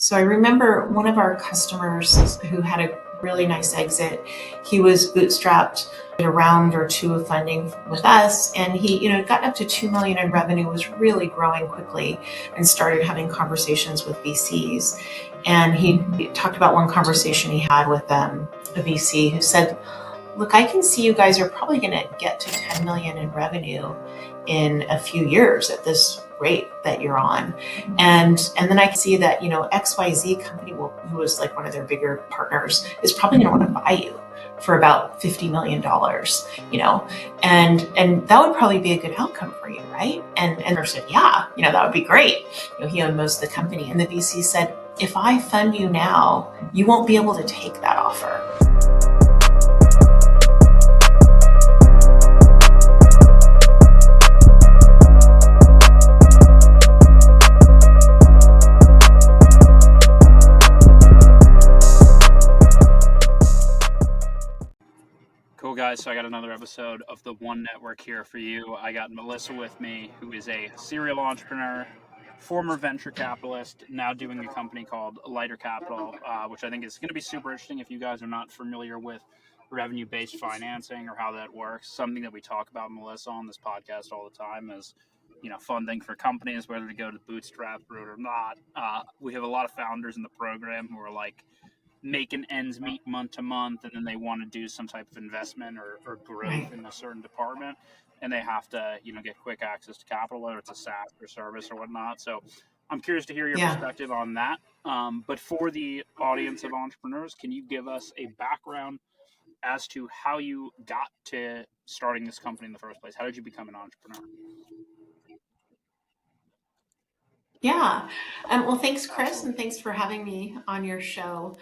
So I remember one of our customers who had a really nice exit. He was bootstrapped, did a round or two of funding with us, and he, got up to 2 million in revenue, was really growing quickly, and started having conversations with VCs. And he talked about one conversation he had with a VC who said, "Look, I can see you guys are probably going to get to 10 million in revenue in a few years at this rate that you're on." And then I can see that, XYZ company who was like one of their bigger partners is probably going to want to buy you for about $50 million, and that would probably be a good outcome for you, right? And I said, yeah, that would be great. He owned most of the company. And the VC said, if I fund you now, you won't be able to take that offer. Cool, guys. So I got another episode of the One Network here for you. I got Melissa with me, who is a serial entrepreneur, former venture capitalist, now doing a company called Lighter Capital, which I think is going to be super interesting if you guys are not familiar with revenue-based financing or how that works. Something that we talk about, Melissa, on this podcast all the time is, funding for companies, whether to go to the bootstrap route or not. We have a lot of founders in the program who are like, making ends meet month to month, and then they want to do some type of investment or growth Right. in a certain department, and they have to get quick access to capital, whether it's a SaaS or service or whatnot. So I'm curious to hear your Yeah. perspective on that. But for the audience of entrepreneurs, can you give us a background as to how you got to starting this company in the first place? How did you become an entrepreneur? Yeah. Well, thanks, Chris, Absolutely. and thanks for having me on your show.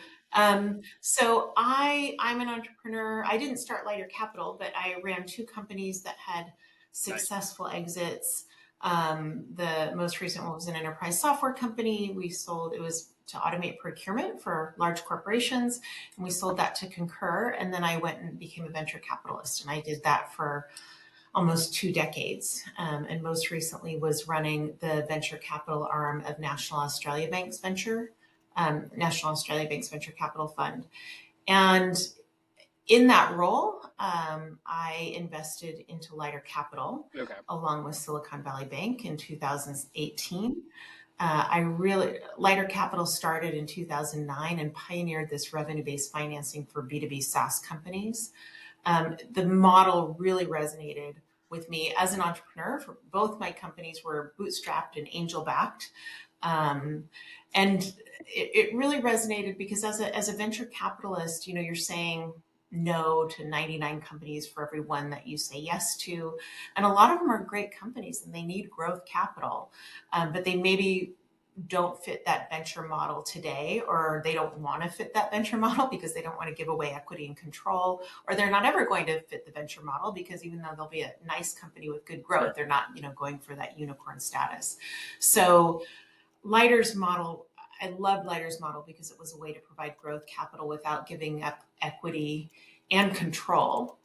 So I'm an entrepreneur. I didn't start Lighter Capital, but I ran two companies that had Nice. successful exits. The most recent one was an enterprise software company. It was to automate procurement for large corporations, and we sold that to Concur. And then I went and became a venture capitalist, and I did that for almost 2 decades, and most recently was running the venture capital arm of National Australia Bank's National Australia Bank's Venture Capital Fund. And in that role, I invested into Lighter Capital Okay. along with Silicon Valley Bank in 2018. Lighter Capital started in 2009 and pioneered this revenue-based financing for B2B SaaS companies. The model really resonated with me as an entrepreneur. For both my companies were bootstrapped and angel backed. And it really resonated because as a venture capitalist, you're saying no to 99 companies for every one that you say yes to. And a lot of them are great companies and they need growth capital, but they maybe don't fit that venture model today, or they don't want to fit that venture model because they don't want to give away equity and control, or they're not ever going to fit the venture model because even though they'll be a nice company with good growth, Sure. they're not, going for that unicorn status. So Lighter's model, I loved Lighter's model because it was a way to provide growth capital without giving up equity and control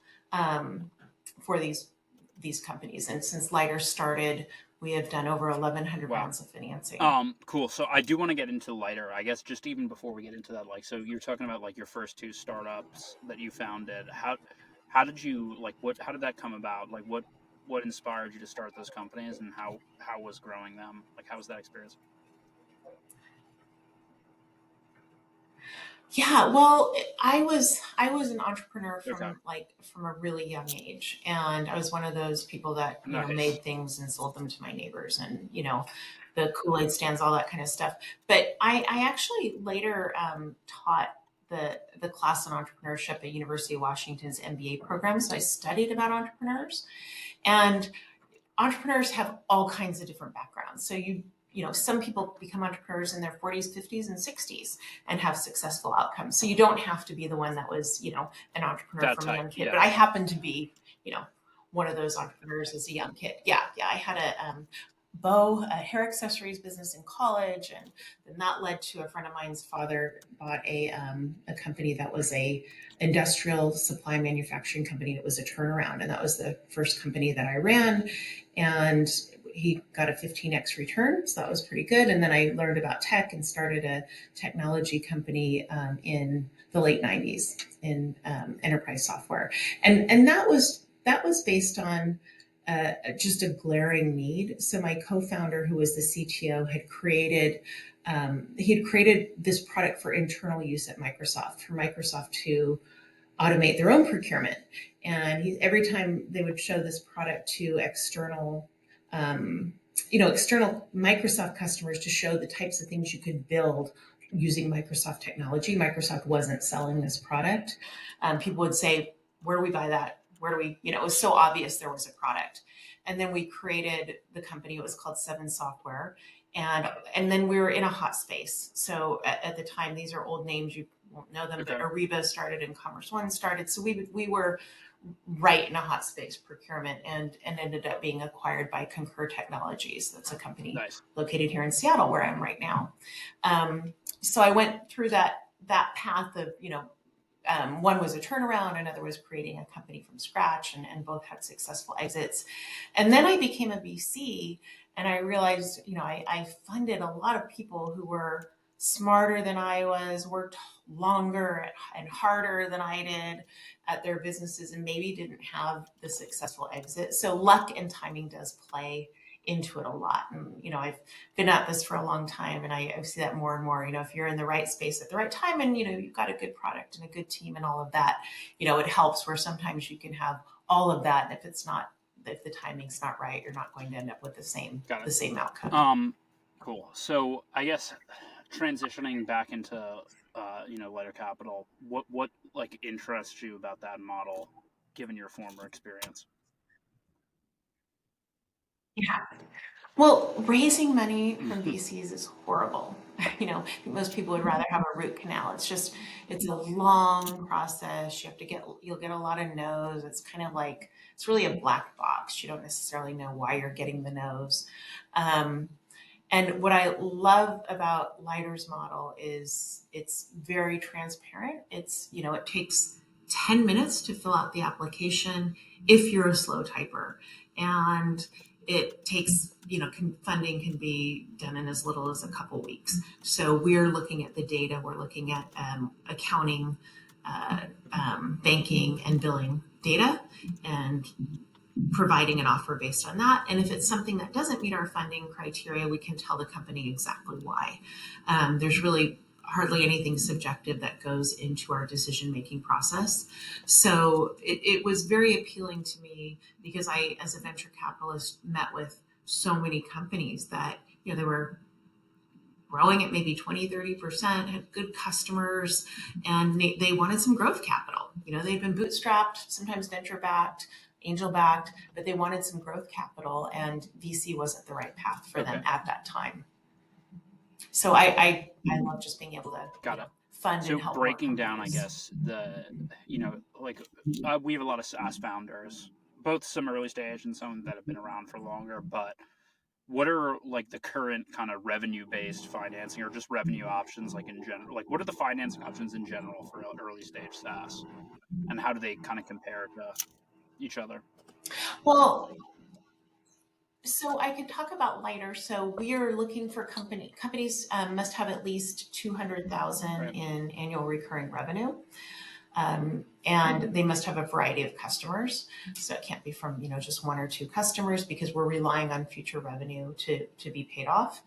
for these companies. And since Lighter started, we have done over 1,100 Wow. rounds of financing. Cool. So I do want to get into Lighter. I guess just even before we get into that, so you're talking about your first two startups that you founded. How did you how did that come about? What inspired you to start those companies, and how was growing them? How was that experience? Yeah, well, I was an entrepreneur Okay. from a really young age, and I was one of those people that Nice. made things and sold them to my neighbors, and the Kool-Aid stands, all that kind of stuff. But I actually later taught the class on entrepreneurship at University of Washington's MBA program, so I studied about entrepreneurs, and entrepreneurs have all kinds of different backgrounds. So some people become entrepreneurs in their 40s, 50s, and 60s and have successful outcomes. So you don't have to be the one that was, an entrepreneur That from a type. young kid. Yeah. But I happened to be, one of those entrepreneurs as a young kid. Yeah. I had a hair accessories business in college, and then that led to a friend of mine's father bought a company that was a industrial supply manufacturing company. That was a turnaround, and that was the first company that I ran. And he got a 15x return, so that was pretty good. And then I learned about tech and started a technology company in the late 90s in enterprise software, and that was based on just a glaring need. So my co-founder, who was the CTO, had created he had created this product for internal use at Microsoft, for Microsoft to automate their own procurement. And every time they would show this product to um, external Microsoft customers to show the types of things you could build using Microsoft technology. Microsoft wasn't selling this product. People would say, "Where do we buy that? Where do we?" It was so obvious there was a product. And then we created the company. It was called Seven Software, and then we were in a hot space. So at the time, these are old names. You won't know them, but Ariba started and Commerce One started. So we were right in a hot space, procurement, and ended up being acquired by Concur Technologies. That's a company located here in Seattle, where I am right now. So I went through that path of, one was a turnaround, another was creating a company from scratch, and both had successful exits. And then I became a VC, and I realized, I funded a lot of people who were smarter than I was, worked longer and harder than I did at their businesses, and maybe didn't have the successful exit. So luck and timing does play into it a lot. And, I've been at this for a long time, and I see that more and more. If you're in the right space at the right time, and, you've got a good product and a good team and all of that, it helps, where sometimes you can have all of that. And if the timing's not right, you're not going to end up with the same outcome. Cool. So I guess transitioning back into lighter capital, what like interests you about that model, given your former experience? Yeah. Well, raising money from VCs is horrible. Most people would rather have a root canal. It's a long process. You'll get a lot of no's. It's kind of like, it's really a black box. You don't necessarily know why you're getting the no's. And what I love about Lighter's model is it's very transparent. It takes 10 minutes to fill out the application if you're a slow typer. And it takes, funding can be done in as little as a couple weeks. So we're looking at the data. We're looking at accounting, banking, and billing data, and providing an offer based on that. And if it's something that doesn't meet our funding criteria, we can tell the company exactly why. There's really hardly anything subjective that goes into our decision-making process. So it was very appealing to me, because I, as a venture capitalist, met with so many companies that, they were growing at maybe 20-30%, had good customers, and they wanted some growth capital. They'd been bootstrapped, sometimes venture-backed, angel-backed, but they wanted some growth capital, and VC wasn't the right path for them at that time. So I love just being able to fund and help. So breaking down, I guess, we have a lot of SaaS founders, both some early stage and some that have been around for longer, but what are like the current kind of revenue-based financing, or just revenue options, like in general? Like, what are the financing options in general for early stage SaaS, and how do they kind of compare to each other? Well, so I can talk about Lighter. So we are looking for companies must have at least 200,000 in annual recurring revenue. And they must have a variety of customers. So it can't be from, just one or two customers, because we're relying on future revenue to be paid off.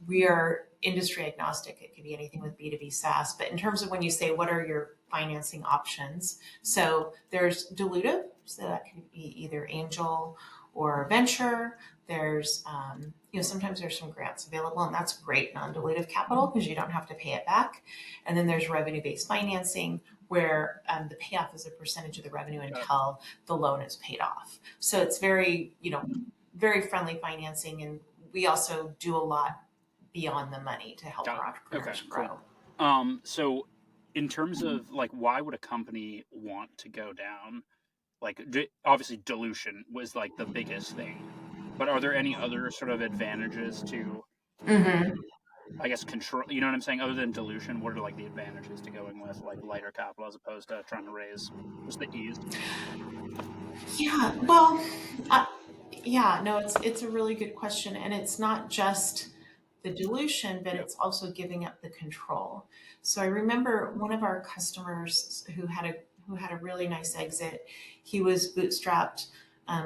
We are industry agnostic. It could be anything with B2B SaaS. But in terms of when you say, what are your financing options? So there's dilutive. So that can be either angel or venture. There's, sometimes there's some grants available, and that's great non-dilutive capital, because you don't have to pay it back. And then there's revenue-based financing, where the payoff is a percentage of the revenue until the loan is paid off. So it's very, very friendly financing. And we also do a lot beyond the money to help our entrepreneurs grow. Cool. So in terms of like, why would a company want to go down? Like, obviously dilution was like the biggest thing, but are there any other sort of advantages to, I guess, control, you know what I'm saying? Other than dilution, what are like the advantages to going with like lighter capital as opposed to trying to raise just the ease? Yeah, well, Yeah, no, it's a really good question, and it's not just the dilution, but Yeah. it's also giving up the control. So I remember one of our customers who had a really nice exit. He was bootstrapped,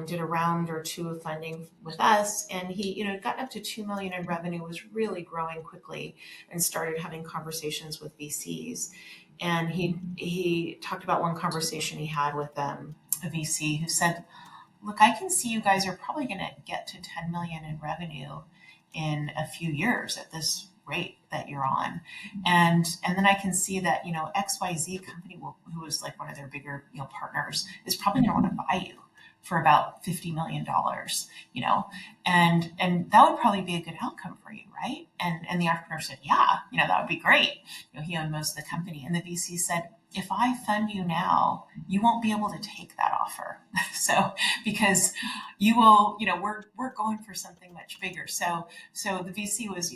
did a round or two of funding with us, and he, got up to 2 million in revenue, was really growing quickly, and started having conversations with VCs. And he talked about one conversation he had with a VC who said, look, I can see you guys are probably going to get to 10 million in revenue in a few years at this rate that you're on. And then I can see that, XYZ company who was like one of their bigger, partners is probably going to want to buy you for about $50 million, and that would probably be a good outcome for you, right? And the entrepreneur said, yeah, that would be great. He owned most of the company. And the VC said, if I fund you now, you won't be able to take that offer. So because you will, we're going for something much bigger. So the VC was,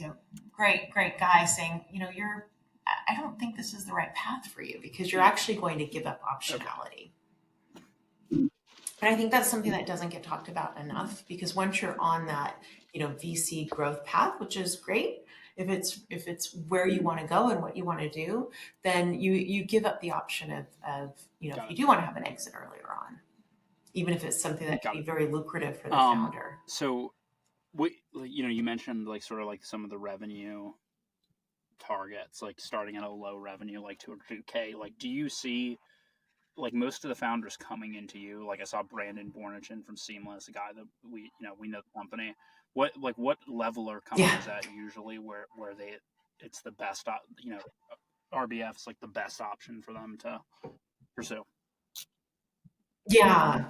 great guy saying, I don't think this is the right path for you because you're actually going to give up optionality. And I think that's something that doesn't get talked about enough because once you're on that, VC growth path, which is great, if it's where you want to go and what you want to do, then you give up the option of if you do want to have an exit earlier on, even if it's something that can be very lucrative for the founder. So, you mentioned like sort of like some of the revenue targets, like starting at a low revenue, like 200K. Like, do you see like most of the founders coming into you? Like I saw Brandon Bornichin from Seamless, a guy that we know the company. What level are companies at usually where it's the best, RBF is like the best option for them to pursue? Yeah.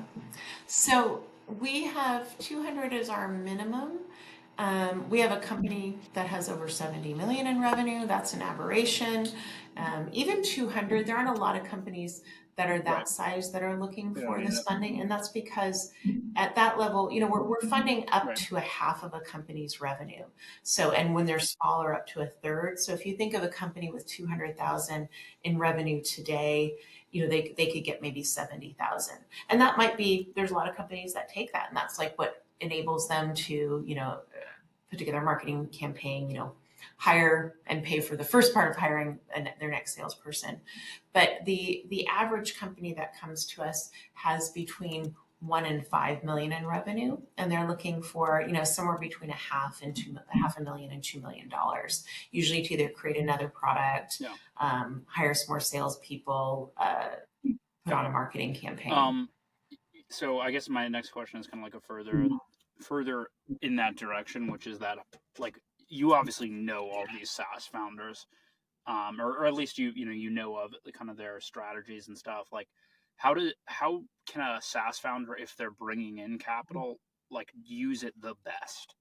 So we have 200 as our minimum. We have a company that has over 70 million in revenue. That's an aberration. Even 200, there aren't a lot of companies that are that size that are looking for this funding. And that's because at that level, we're funding up to a half of a company's revenue. So, and when they're smaller, up to a third. So if you think of a company with 200,000 in revenue today, they could get maybe 70,000. And that might be, there's a lot of companies that take that. And that's like what enables them to, put together a marketing campaign, hire and pay for the first part of hiring their next salesperson. But the average company that comes to us has between 1 and 5 million in revenue, and they're looking for somewhere between a half a million and $2 million, usually to either create another product, hire some more salespeople, put on a marketing campaign. So I guess my next question is kind of like a further in that direction, which is that like you obviously know all these SaaS founders, or at least you know of kind of their strategies and stuff. Like how can a SaaS founder, if they're bringing in capital, like use it the best?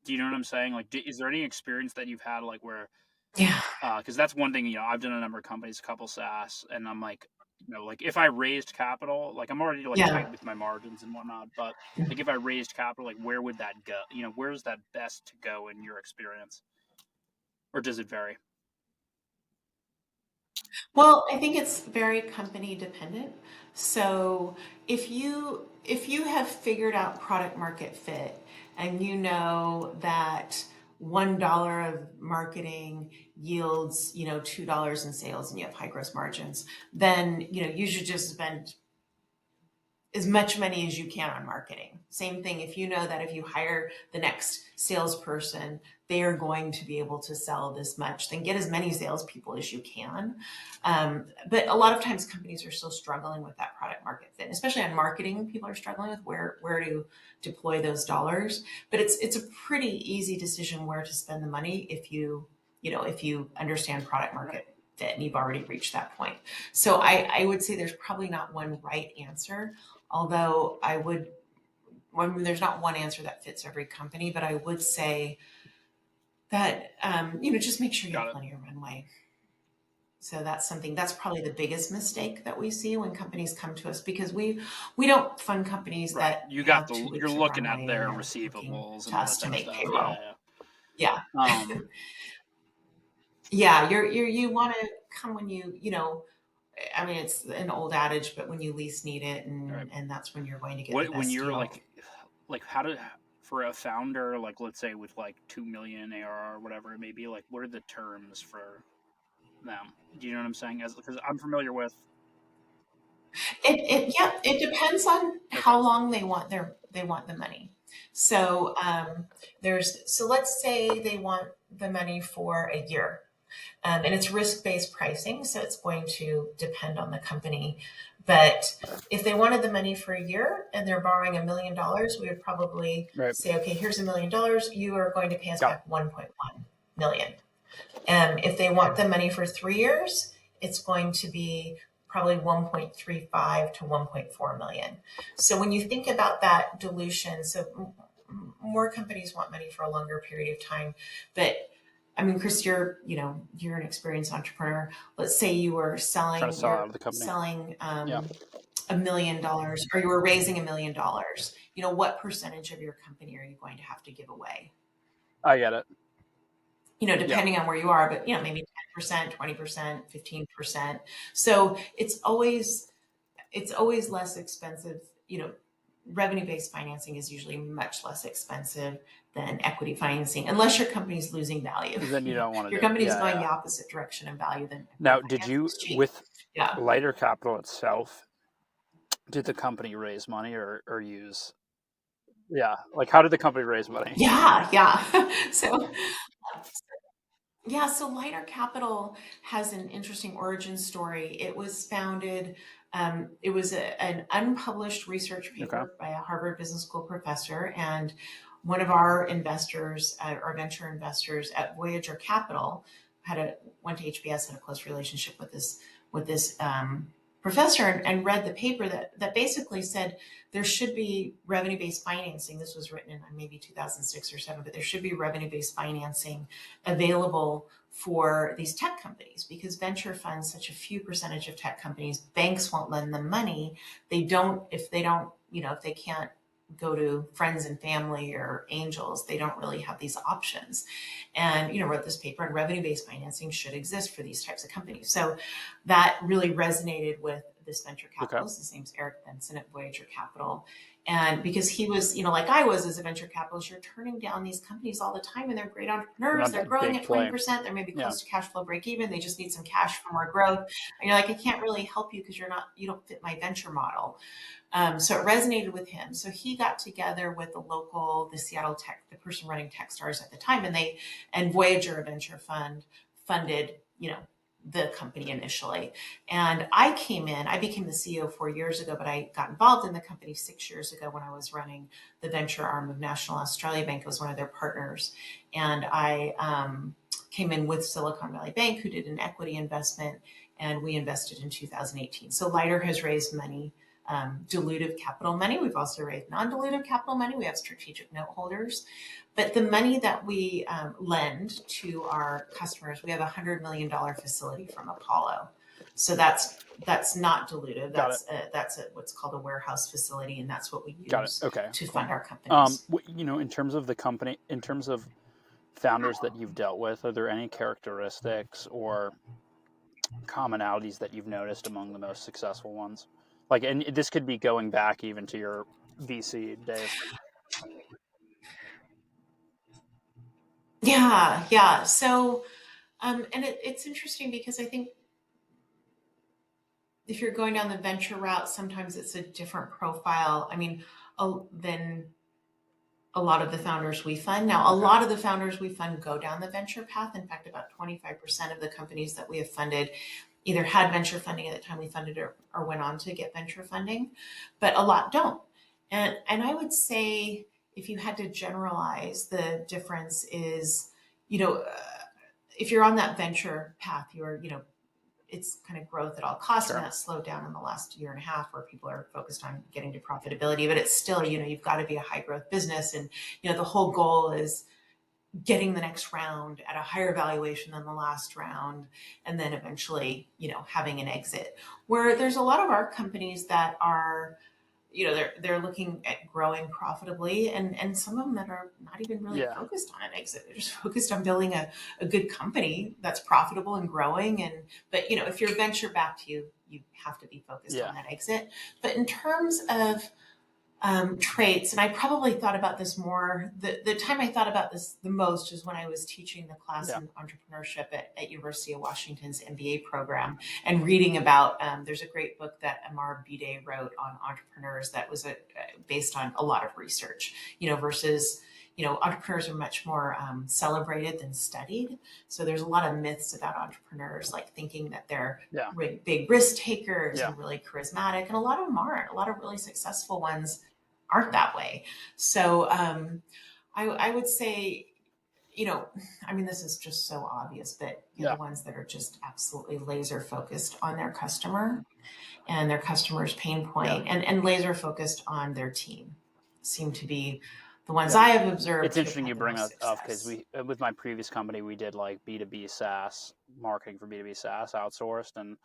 Do you know what I'm saying? Like, is there any experience that you've had like where? Yeah. Because that's one thing, I've done a number of companies, a couple SaaS, and I'm like, like if I raised capital, like I'm already like tight with my margins and whatnot, but like if I raised capital, like where would that go? Where's that best to go in your experience? Or does it vary? Well, I think it's very company dependent. So if you have figured out product market fit and you know that $1 of marketing yields, $2 in sales and you have high gross margins, then you should just spend as much money as you can on marketing. Same thing if you know that if you hire the next salesperson, they are going to be able to sell this much, then get as many salespeople as you can. But a lot of times companies are still struggling with that product market fit, especially on marketing. People are struggling with where to deploy those dollars. But it's a pretty easy decision where to spend the money if you understand product market fit and you've already reached that point. So I would say there's probably not one right answer. Although there's not one answer that fits every company, but I would say that, just make sure you have plenty of runway. So that's probably the biggest mistake that we see when companies come to us because we don't fund companies that you have got you're looking at their receivables and all that to make stuff. payroll. Yeah. Um, Yeah. You want to come when I mean, it's an old adage, but when you least need it, and that's when you're going to get the best when you're deal. like like how to for a founder, like let's say with like 2 million ARR or whatever it may be, like what are the terms for them? Do you know what I'm saying? As because I'm familiar with. It depends on Okay. how long they want the money. So so let's say they want the money for a year. And it's risk-based pricing, so it's going to depend on the company. But if they wanted the money for a year and they're borrowing $1 million, we would probably Right. say, okay, here's $1 million. You are going to pay us Got back 1.1 million. If they want the money for 3 years, it's going to be probably 1.35 to 1.4 million. So when you think about that dilution, so more companies want money for a longer period of time, but I mean, Chris, you're an experienced entrepreneur. Let's say you were trying to sell out of the company. selling Yeah. $1 million, or you were raising $1 million. What percentage of your company are you going to have to give away? I get it. Depending on where you are, but maybe 10%, 20%, 15%. So it's always less expensive. Revenue-based financing is usually much less expensive than equity financing, unless your company's losing value. Then you don't want to Your do it. company's going Yeah. the opposite direction in value, then Now, equity did financing you is cheap. with Yeah. Lighter Capital itself? Did the company raise money or use? Yeah, like how did the company raise money? Yeah. So Lighter Capital has an interesting origin story. It was founded, it was an unpublished research paper Okay. by a Harvard Business School professor, and one of our investors, our venture investors at Voyager Capital, went to HBS, had a close relationship with this professor, and read the paper that basically said there should be revenue-based financing. This was written in maybe 2006 or 7, but there should be revenue-based financing available for these tech companies, because venture funds such a few percentage of tech companies. Banks won't lend them money. If they can't go to friends and family or angels, they don't really have these options. And wrote this paper, and revenue-based financing should exist for these types of companies. So that really resonated with this venture capitalist. His name's Eric Benson at Voyager Capital. And because he was, like I was as a venture capitalist, you're turning down these companies all the time, and they're great entrepreneurs. They're growing at 20%. They're maybe close to cash flow break even. They just need some cash for more growth. And you're like, I can't really help you because you don't fit my venture model. So it resonated with him. So he got together with the Seattle Tech, the person running Techstars at the time, and Voyager, a venture fund, funded, the company initially. And I became the CEO 4 years ago, but I got involved in the company 6 years ago when I was running the venture arm of National Australia Bank. I was one of their partners. And I came in with Silicon Valley Bank, who did an equity investment, and we invested in 2018. So Lighter has raised money, dilutive capital money. We've also raised non-dilutive capital money. We have strategic note holders. But the money that we lend to our customers, we have a $100 million facility from Apollo. So that's not dilutive. That's what's called a warehouse facility, and that's what we use to fund our companies. In terms of the company, in terms of founders that you've dealt with, are there any characteristics or commonalities that you've noticed among the most successful ones? Like, and this could be going back even to your VC days. Yeah. So, and it's interesting because I think if you're going down the venture route, sometimes it's a different profile. I mean, than a lot of the founders we fund. Now, a lot of the founders we fund go down the venture path. In fact, about 25% of the companies that we have funded either had venture funding at the time we funded or went on to get venture funding, but a lot don't. And I would say if you had to generalize, the difference is, if you're on that venture path, it's kind of growth at all costs, and that's slowed down in the last year and a half, where people are focused on getting to profitability. But it's still, you've got to be a high growth business, and the whole goal is getting the next round at a higher valuation than the last round, and then eventually, having an exit. Where there's a lot of our companies that are, they're looking at growing profitably, and some of them that are not even really focused on an exit. They're just focused on building a good company that's profitable and growing. But if you're venture backed, you have to be focused on that exit. But in terms of traits, and I probably thought about this more. The time I thought about this the most is when I was teaching the class Yeah. in entrepreneurship at University of Washington's MBA program, and reading about. There's a great book that Amar Bide wrote on entrepreneurs that was based on a lot of research. Versus entrepreneurs are much more celebrated than studied. So there's a lot of myths about entrepreneurs, like thinking that they're Yeah. big risk takers Yeah. and really charismatic, and a lot of them aren't. A lot of really successful ones aren't that way. So I would say, this is just so obvious, but Yeah. the ones that are just absolutely laser focused on their customer and their customer's pain point, Yeah. and laser focused on their team seem to be the ones Yeah. I have observed It's who have interesting you had the bring most up because success. we with my previous company we did like B2B SaaS marketing for B2B SaaS outsourced, and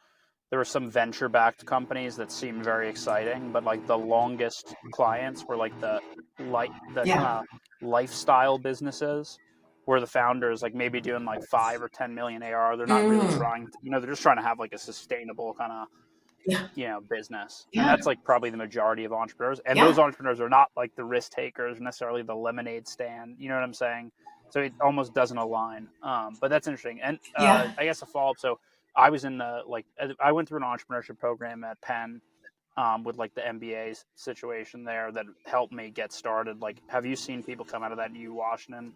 there were some venture backed companies that seemed very exciting, but like the longest clients were like the kind Yeah. of lifestyle businesses where the founders like maybe doing like 5 or 10 million AR. They're not really Mm. trying to, they're just trying to have like a sustainable kind of Yeah. business. And Yeah. that's like probably the majority of entrepreneurs. And those Yeah. entrepreneurs are not like the risk takers, necessarily the lemonade stand. You know what I'm saying? So it almost doesn't align. But that's interesting. And Yeah. I guess a follow up. So I was in the I went through an entrepreneurship program at Penn with like the MBA situation there that helped me get started. Like, have you seen people come out of that U Washington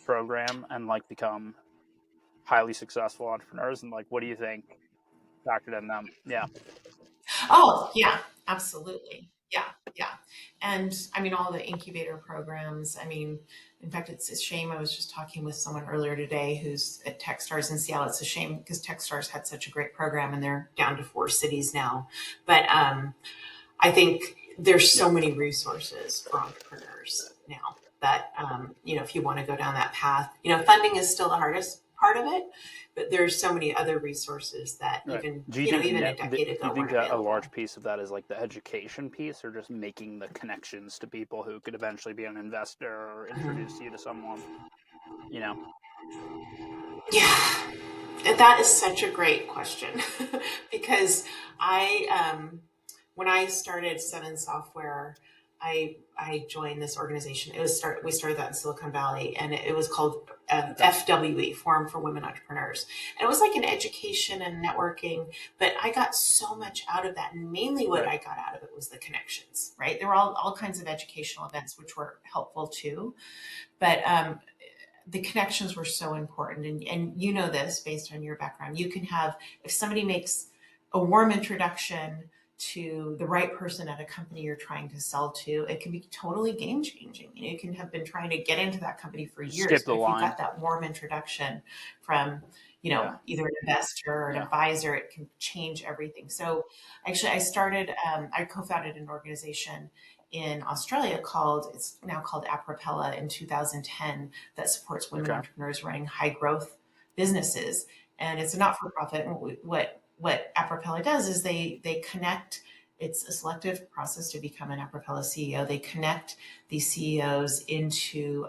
program and like become highly successful entrepreneurs? And like, what do you think factored in them? Yeah. Oh, yeah, absolutely. Yeah, yeah. And all the incubator programs. In fact, it's a shame. I was just talking with someone earlier today who's at Techstars in Seattle. It's a shame because Techstars had such a great program and they're down to 4 cities now. But I think there's Yeah. so many resources for entrepreneurs now that, if you want to go down that path, funding is still the hardest part of it, but there's so many other resources that Right. even, Do you think even a decade do you ago think weren't a available. large piece of that is like the education piece, or just making the connections to people who could eventually be an investor or introduce you to someone? You know. Yeah, that is such a great question because when I started Seven Software, I joined this organization. We started that in Silicon Valley, and it was called Okay. FWE, Forum for Women Entrepreneurs, and it was like an education and networking. But I got so much out of that, and mainly what Right. I got out of it was the connections. Right, there were all kinds of educational events which were helpful too, but the connections were so important. And this based on your background. You can have, if somebody makes a warm introduction to the right person at a company you're trying to sell to, it can be totally game changing. You can have been trying to get into that company for You years, skip the but if you line. got that warm introduction from Yeah. either an investor or an Yeah. advisor, it can change everything. So actually I co-founded an organization in Australia it's now called Apropella in 2010, that supports women Okay. entrepreneurs running high growth businesses. And it's a not for profit. And what Apropella does is they connect. It's a selective process to become an Apropella CEO. They connect these CEOs into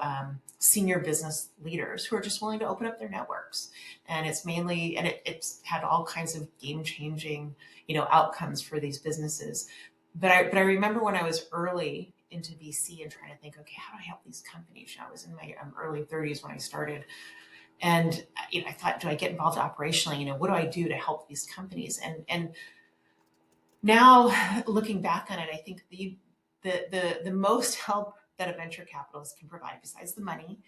senior business leaders who are just willing to open up their networks. And it's mainly, and it's had all kinds of game changing, outcomes for these businesses. But I remember when I was early into VC and trying to think, okay, how do I help these companies? I was in my early 30s when I started, and I thought, do I get involved operationally? What do I do to help these companies? And now looking back on it, I think the most help that a venture capitalist can provide, besides the money,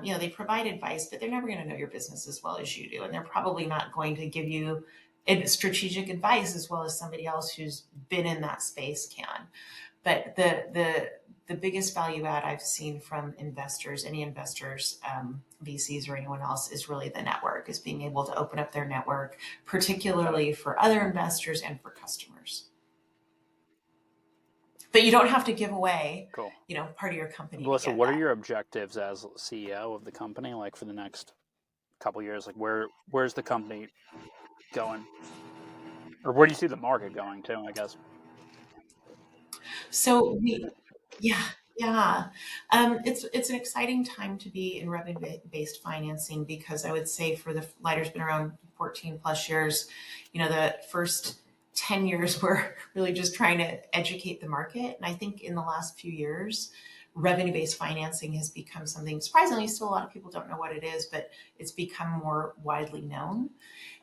they provide advice, but they're never going to know your business as well as you do, and they're probably not going to give you strategic advice as well as somebody else who's been in that space can. But the biggest value add I've seen from investors, any investors, VCs or anyone else, is really the network, is being able to open up their network, Got it. particularly for other investors and for customers. But you don't have to give away, Cool. part of your company to Melissa, get what are that. your objectives as CEO of the company, like for the next couple of years? Like, where's the company going, or where do you see the market going to? I guess. So yeah, yeah. It's an exciting time to be in revenue-based financing, because I would say for the Lighter's been around 14 plus years. The first 10 years we're really just trying to educate the market. And I think in the last few years, revenue-based financing has become something surprisingly, still a lot of people don't know what it is, but it's become more widely known.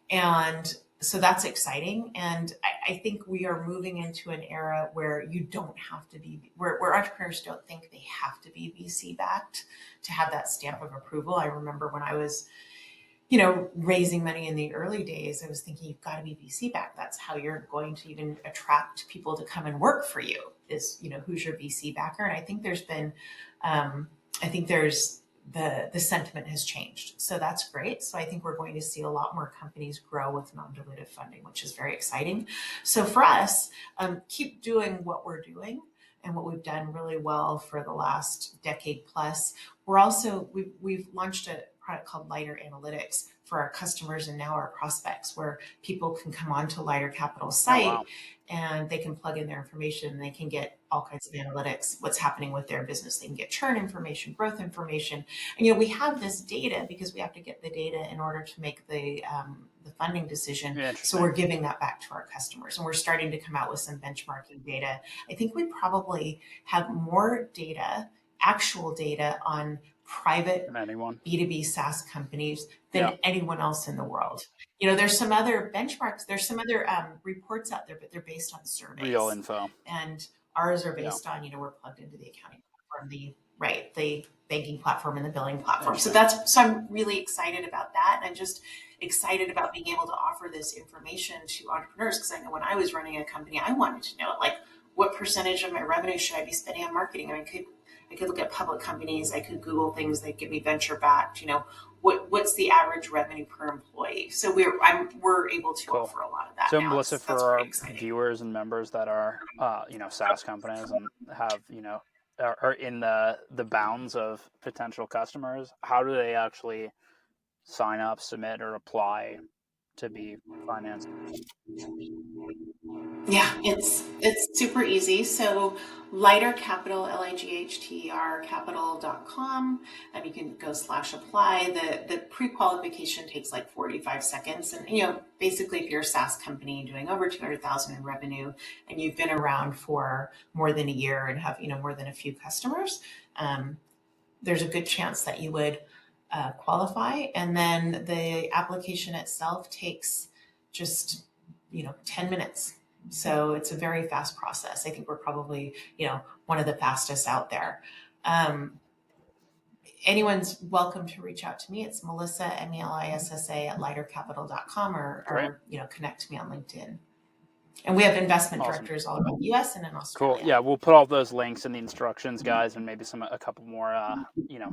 And so that's exciting. And I think we are moving into an era where you don't have to be, where entrepreneurs don't think they have to be VC backed to have that stamp of approval. I remember when I was, raising money in the early days, I was thinking you've got to be VC backed. That's how you're going to even attract people to come and work for you is, who's your VC backer. And I think there's been, I think there's the sentiment has changed. So that's great. So I think we're going to see a lot more companies grow with non-dilutive funding, which is very exciting. So for us, keep doing what we're doing and what we've done really well for the last decade plus. We're also, we've launched a product called Lighter Analytics for our customers and now our prospects, where people can come onto Lighter Capital's site. Oh, wow. And they can plug in their information and they can get all kinds of analytics, what's happening with their business. They can get churn information, growth information. And, we have this data because we have to get the data in order to make the funding decision. So we're giving that back to our customers, and we're starting to come out with some benchmarking data. I think we probably have more data, actual data on private B2B SaaS companies than anyone else in the world. There's some other benchmarks, there's some other reports out there, but they're based on surveys. Real info. And ours are based on, we're plugged into the accounting platform, the banking platform and the billing platform. So I'm really excited about that. And I'm just excited about being able to offer this information to entrepreneurs, because I know when I was running a company, I wanted to know, like, what percentage of my revenue should I be spending on marketing? I mean, I could look at public companies. I could Google things that give me venture backed. What's the average revenue per employee? So we're able to offer a lot of that. So now. Melissa, for our viewers and members that are SaaS companies and have are in the bounds of potential customers, how do they actually sign up, submit, or apply to be financed? Yeah, it's super easy. So Lighter Capital, LIGHTER capital.com, and you can go /apply. The pre-qualification takes like 45 seconds. And, basically if you're a SaaS company doing over 200,000 in revenue and you've been around for more than a year and have, more than a few customers, there's a good chance that you would qualify. And then the application itself takes just, 10 minutes. So it's a very fast process. I think we're probably, one of the fastest out there. Anyone's welcome to reach out to me. It's Melissa, MELISSA at lightercapital.com or connect to me on LinkedIn. And we have investment directors all around the US and in Australia. Cool. Yeah, we'll put all those links in the instructions, guys, and maybe a couple more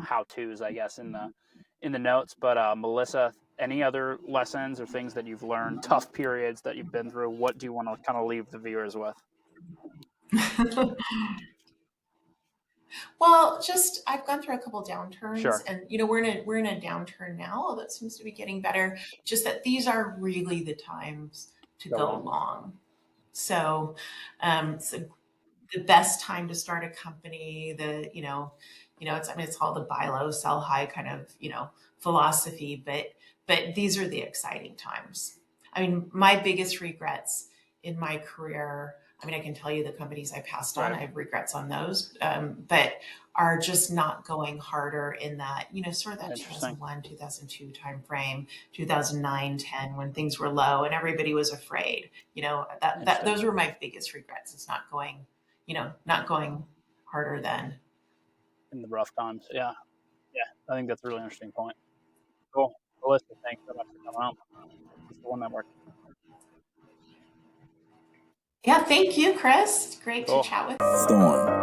how-tos, I guess, in the notes. But Melissa, any other lessons or things that you've learned, tough periods that you've been through? What do you want to kind of leave the viewers with? Well, I've gone through a couple downturns. Sure. And we're in a downturn now, although it seems to be getting better. Just that these are really the times to go long. So it's the best time to start a company. It's all the buy low, sell high kind of philosophy, but these are the exciting times. I mean, my biggest regrets in my career, I can tell you the companies I passed on, I have regrets on those, but are just not going harder in that, sort of that 2001, 2002 timeframe, 2009, 10, when things were low and everybody was afraid. Those were my biggest regrets. It's not going harder then. In the rough times. Yeah. I think that's a really interesting point. Cool. Melissa, thanks so much for coming on. It's the One Network. Yeah, thank you, Chris. It's great to chat with you. Storm.